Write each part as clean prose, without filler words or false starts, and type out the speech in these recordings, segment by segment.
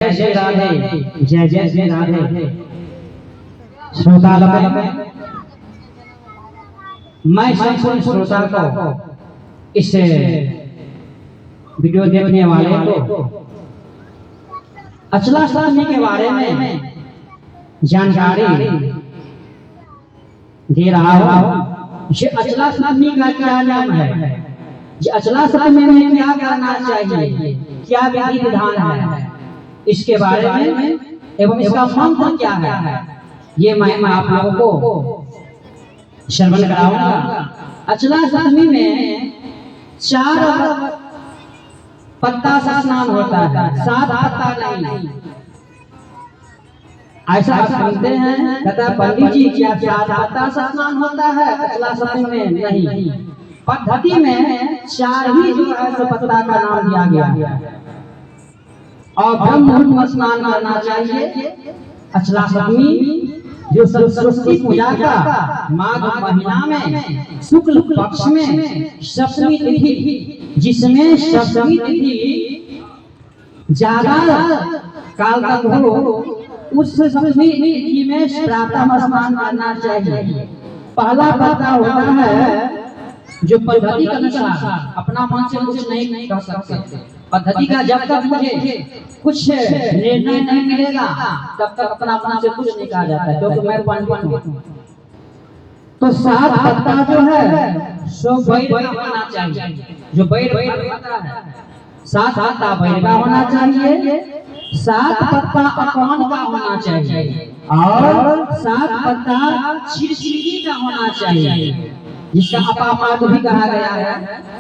जय जय राधे, जय जय जय राधे। श्रोता मैं संपूर्ण श्रोता को, इस वीडियो देखने वाले को अचला सप्तमी के बारे में जानकारी दे रहा हूँ। ये अचला सप्तमी का क्या नाम है, ये अचला सप्तमी में क्या करना चाहिए, क्या विधि विधान है, इसके बारे में एवं इसका मंत्र क्या है, ये मैं आप लोगों को श्रवण कराऊंगा। अचला सप्तमी में 4 पत्ता से स्नान होता है, 7 पत्ता नहीं। ऐसा आप सुनते हैं, कहता पंडित जी क्या 4 पत्ता से स्नान होता है अचला सप्तमी में? नहीं, पद्धति में 4 ही जो है सो पत्ता का नाम दिया गया और ब्रह्म मुहूर्त में स्नान करना चाहिए। अचला सप्तमी जो सरस्वती पूजा का माघ महीना में शुक्ल पक्ष में सप्तमी तिथि, जिसमें सप्तमी तिथि ज्यादा काल तक हो, उस सप्तमी तिथि में प्रातः स्नान करना चाहिए। पहला पत्ता होता है जो पद्धति के अनुसार, अपना मन से कुछ नहीं कह सकते। पद्धति का जब तक मुझे कुछ निर्णय नहीं मिलेगा तब तक अपना मन से कुछ नहीं कहा जाता है, क्योंकि मैं पंडित हूँ। तो 7 पत्ता जो है सो बैर का होना चाहिए, जो बैर होता है 7 पत्ता बैर का होना चाहिए, 7 पत्ता अकान का होना चाहिए और 7 पत्ता चिरचिरी का होना चाहिए, जिसका अपामाद भी कहा गया है।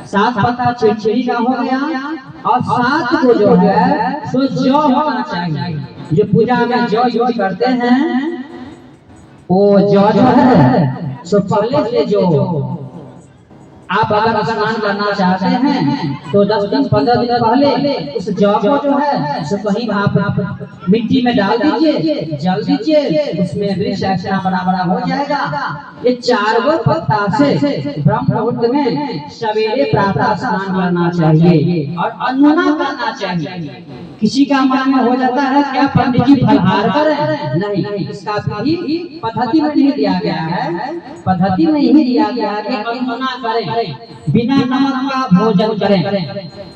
7 पत्ता चिरचिरी का हो गया और 7 को जो है सो जौ होना चाहिए। जो पूजा में जौ यूज करते हैं, वो जौ जो है सो पहले से जो आप अगर स्नान करना चाहते हैं तो 10 दिन 15 दिन पहले उस जौ को जो है सो कहीं आप मिट्टी में डाल दीजिए, जल दीजिए, उसमें वृक्ष ऐसा बड़ा बड़ा हो जाएगा। ये 4 पत्ता से ब्रह्म मुहूर्त में सवेरे प्रातः स्नान करना चाहिए और अन्नना करना चाहिए। किसी का मन में हो जाता है क्या पंडित जी फलहार करें? नहीं, इसका विधि पद्धति में नहीं दिया गया है। पद्धति में यही दिया गया है कि अन्नना करें, बिना नमक का भोजन करें,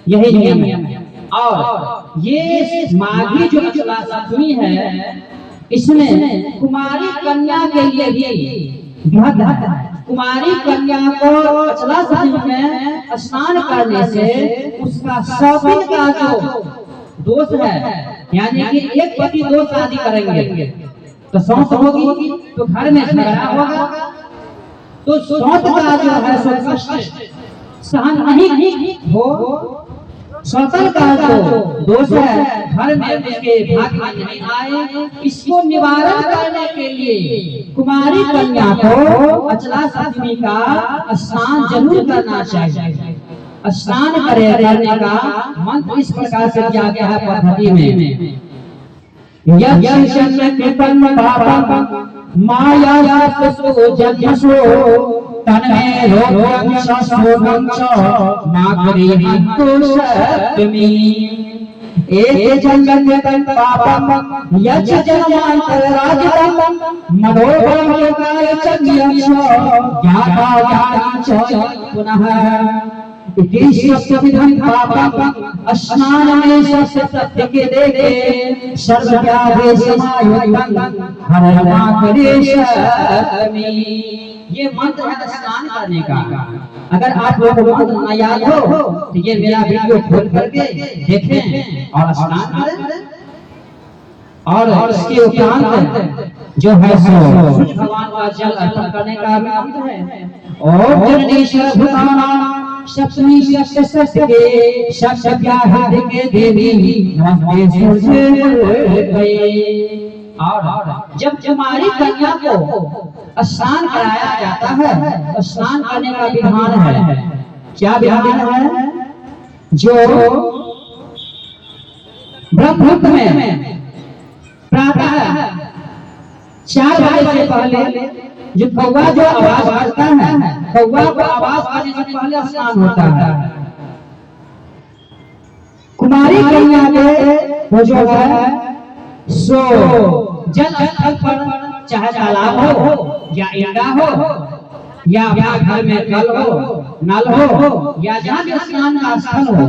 यही नियम है। और ये माघी जो अचला सप्तमी है, इसमें कुमारी कन्या के लिए भी महत्व है। कुमारी कन्या को अचला सप्तमी में स्नान करने से उसका 100 दिन का जो दोष है, यानी कि एक पति 2 शादी करेंगे तो 100 होगी, तो घर में झगड़ा होगा, तो 100 का जो है सो कष्ट सहन नहीं हो। स्वतंत्र का जो दोष है घर में उसके भाग्य में नहीं आए, इसको निवारण करने के लिए कुमारी कन्या को अचला सप्तमी का स्नान जरूर करना चाहिए। स्नान करने का मंत्र इस प्रकार से किया गया है पद्धति में। माया तन्मे रोगं शोभं च मागरीहन्तु सप्तमी। एक जन्म पापं यच्च जन्मान्तराजितं मनोबलमयोगाय च नियमः ज्ञाता ज्ञानं च पुनः। विधं पापं स्नान में सत्य के देखे सर्वव्याधि समायुक्तं हरमाकरेश सप्तमी। ये मंत्र है स्नान करने का। अगर आप लोगों को मंत्र न याद हो तो ये मेरा वीडियो खोल करके देखें और स्नान करें। और इसके उपरांत जो है सो सूर्य भगवान का जल अर्पण करने का मंत्र है। ओम जननीश्वर भूतानां सप्तमी सप्त के सप्तव्याहृत के देवी नमस्ते सूर्य। और जब कुमारी कन्या को स्नान कराया जाता है तो स्नान करने का विधान है। क्या विधान है? जो ब्रह्म मुहूर्त में प्रातः 4 बजे से पहले जो कौवा जो आवाज करता है, कौवा को आवाज करने से पहले स्नान होता है। कुमारी कन्या के वो जो है सो जल स्थल पर, चाहे तालाब हो या इंडा हो या घर में कल हो, नल हो, या जहाँ भी स्नान का स्थल हो,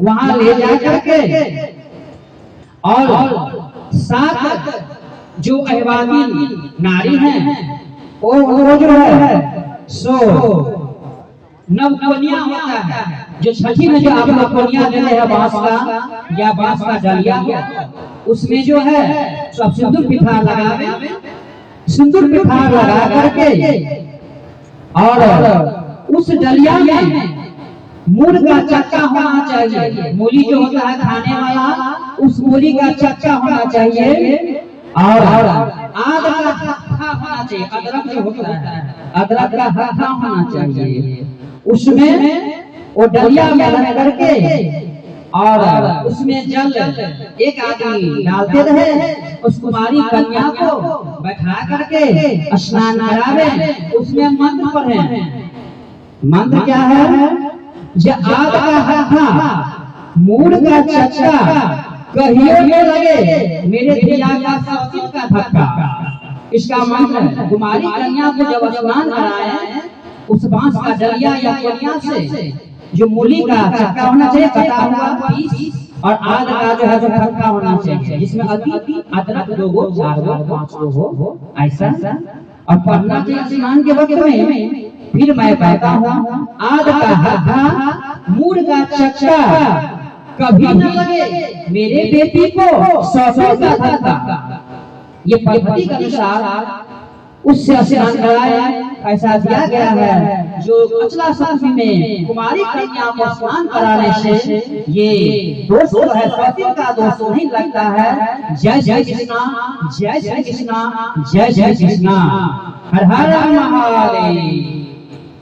वहां ले जा करके और साथ जो अहवादी नारी हैं वो जो है सो नवकन्या होता है। जो छठी में जो आप नवकन्या लेते हैं बांस का या बांस का डलिया, उसमें जो है सब सिंदूर पिठार लगावे, सिंदूर पिठार लगा करके और उस डलिया में मूल का चक्का होना चाहिए। मूली जो होता है खाने वाला, उस मूली का चक्का होना चाहिए और आद का हत्था होना चाहिए। अदरक जो होता है, अदरक का हत्था होना चाहिए। उसमें वो डलिया में रख करके और उसमें जल एक आदमी डालते रहे, उस कुमारी कन्या को बैठा करके स्नान करावे, उसमें मंत्र पढ़े। मंत्र क्या है? जब आद का हत्था मूड का चक्का कहियो न लगे मेरे दिया का सौतिन का धक्का। इसका मंत्र है। कुमारी कन्या को जब स्नान कराए, उस बांस का डलिया या कन्या से जो मूली का चक्का होना चाहिए, कटा हुआ पीस, और आद का जो है जो धक्का होना चाहिए, जिसमें अति अदरक 2 गो 4 गो 5 गो हो, ऐसा। और पढ़ना चाहिए स्नान के वक्त में। फिर मैं कहता हूँ, आद का हत्था मूड का चक्का कभी न लगे मेरे बेटी को सौसर का धक्का। ये पद्धति के अनुसार उससे स्नान कराया, ऐसा दिया गया है। जो अचला सप्तमी में कुमारी कन्या को स्नान कराने से ये दोष है, सौतिन का दोष नहीं लगता है। जय जय कृष्णा, जय जय कृष्णा, जय जय कृष्णा, हर हर महादेव।